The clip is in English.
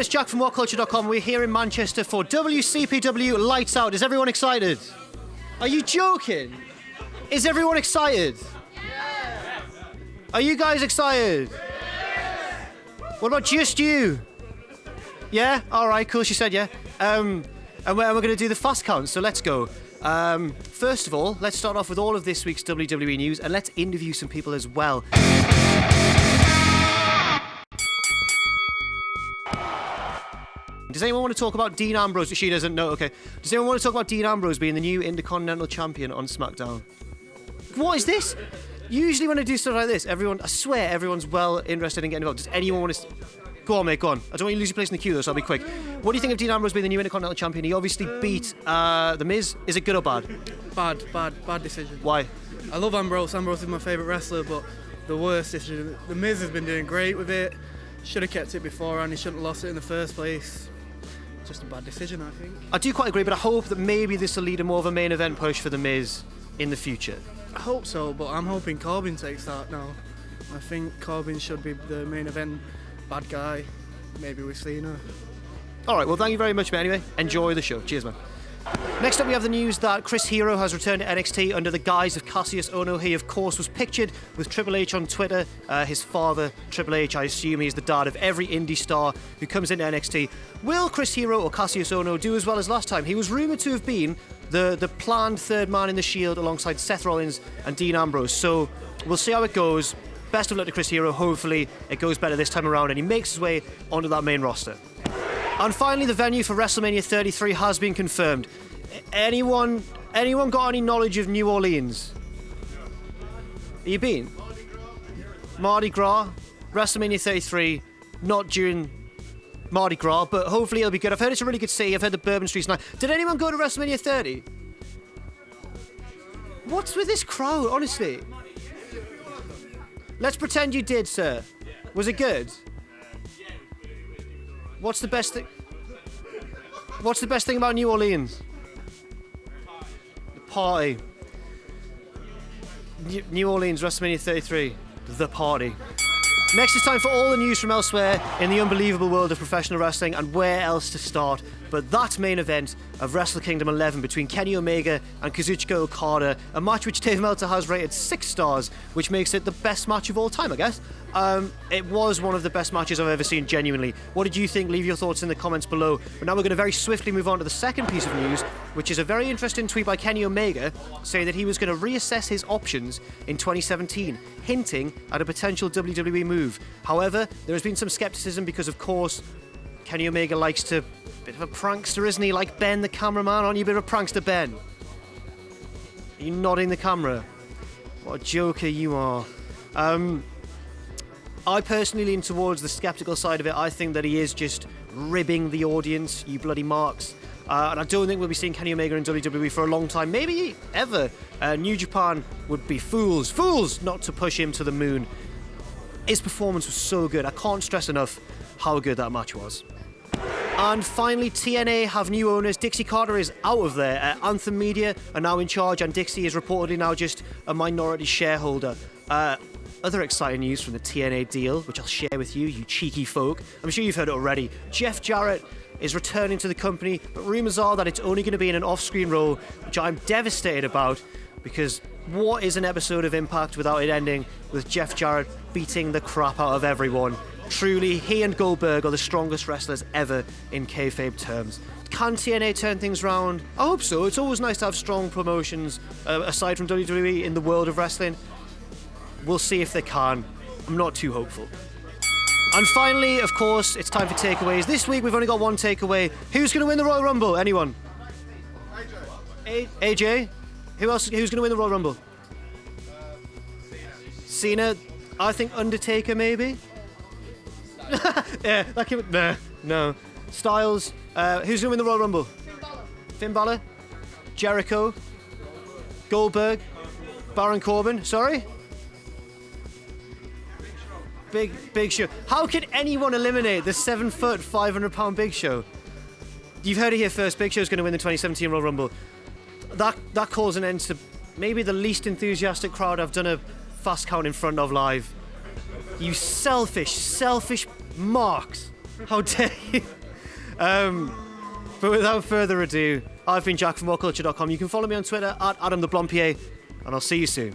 everyone, it's Jack from WhatCulture.com. We're here in Manchester for WCPW Lights Out. Is everyone excited? Are you joking? Is everyone excited? Yeah. Are you guys excited? Yeah. What about just you? Yeah? Alright, cool, she said yeah. And we're going to do the fast count, so let's go. First of all, let's start off with all of this week's WWE news, and let's interview some people as well. Does anyone want to talk about Dean Ambrose? She doesn't know, okay. Does anyone want to talk about Dean Ambrose being the new Intercontinental Champion on SmackDown? What is this? Usually when I do stuff like this, I swear everyone's well interested in getting involved. Does anyone want to... Go on, mate, go on. I don't want you to lose your place in the queue, though, so I'll be quick. What do you think of Dean Ambrose being the new Intercontinental Champion? He obviously beat The Miz. Is it good or bad? Bad decision. Why? I love Ambrose. Ambrose is my favourite wrestler, but the worst decision. The Miz has been doing great with it. Should have kept it before, and he shouldn't have lost it in the first place. Just a bad decision, I think. I do quite agree, but I hope that maybe this will lead to more of a main event push for The Miz in the future. I hope so, but I'm hoping Corbin takes that now. I think Corbin should be the main event bad guy, maybe with Cena. Alright, well thank you very much, mate. Anyway, enjoy the show. Cheers, man. Next up we have the news that Chris Hero has returned to NXT under the guise of Cassius Ohno. He of course was pictured with Triple H on Twitter. His father, Triple H, I assume he's the dad of every indie star who comes into NXT. Will Chris Hero or Cassius Ohno do as well as last time? He was rumoured to have been the planned third man in the Shield alongside Seth Rollins and Dean Ambrose. So we'll see how it goes. Best of luck to Chris Hero. Hopefully it goes better this time around and he makes his way onto that main roster. And finally, the venue for WrestleMania 33 has been confirmed. Anyone got any knowledge of New Orleans? Have you been? Mardi Gras, WrestleMania 33, not during Mardi Gras, but hopefully it'll be good. I've heard it's a really good city. I've heard the Bourbon Street's nice. Did anyone go to WrestleMania 30? What's with this crowd, honestly? Let's pretend you did, sir. Was it good? What's the best thing about New Orleans? The party. New Orleans, WrestleMania 33. The party. Next, it's time for all the news from elsewhere in the unbelievable world of professional wrestling, and where else to start but that main event of Wrestle Kingdom 11 between Kenny Omega and Kazuchika Okada, a match which Dave Meltzer has rated 6 stars, which makes it the best match of all time, I guess. It was one of the best matches I've ever seen, genuinely. What did you think? Leave your thoughts in the comments below. But now we're going to very swiftly move on to the second piece of news, which is a very interesting tweet by Kenny Omega saying that he was going to reassess his options in 2017, hinting at a potential WWE move. However, there has been some skepticism because, of course, Kenny Omega likes to... Bit of a prankster, isn't he? Like Ben, the cameraman. Aren't you a bit of a prankster, Ben? Are you nodding the camera? What a joker you are. I personally lean towards the skeptical side of it. I think that he is just ribbing the audience, you bloody marks. And I don't think we'll be seeing Kenny Omega in WWE for a long time, maybe ever. New Japan would be fools not to push him to the moon. His performance was so good. I can't stress enough how good that match was. And finally, TNA have new owners. Dixie Carter is out of there. Anthem Media are now in charge, and Dixie is reportedly now just a minority shareholder. Other exciting news from the TNA deal, which I'll share with you, you cheeky folk. I'm sure you've heard it already. Jeff Jarrett is returning to the company, but rumours are that it's only going to be in an off-screen role, which I'm devastated about, because what is an episode of Impact without it ending with Jeff Jarrett beating the crap out of everyone? Truly, he and Goldberg are the strongest wrestlers ever in kayfabe terms. Can TNA turn things around? I hope so. It's always nice to have strong promotions, aside from WWE, in the world of wrestling. We'll see if they can. I'm not too hopeful. And finally, of course, it's time for takeaways. This week, we've only got one takeaway. Who's going to win the Royal Rumble? Anyone? AJ? Who else? Who's going to win the Royal Rumble? Cena. I think Undertaker, maybe? Yeah, that came... No. Styles. Who's going to win the Royal Rumble? Finn Balor? Jericho? Goldberg? Baron Corbin? Sorry? Big Show. How can anyone eliminate the 7-foot, 500-pound Big Show? You've heard it here first. Big Show's going to win the 2017 Royal Rumble. That calls an end to maybe the least enthusiastic crowd I've done a fast count in front of live. You selfish marks. How dare you? But without further ado, I've been Jack from WhatCulture.com. You can follow me on Twitter at AdamTheBlonpier, and I'll see you soon.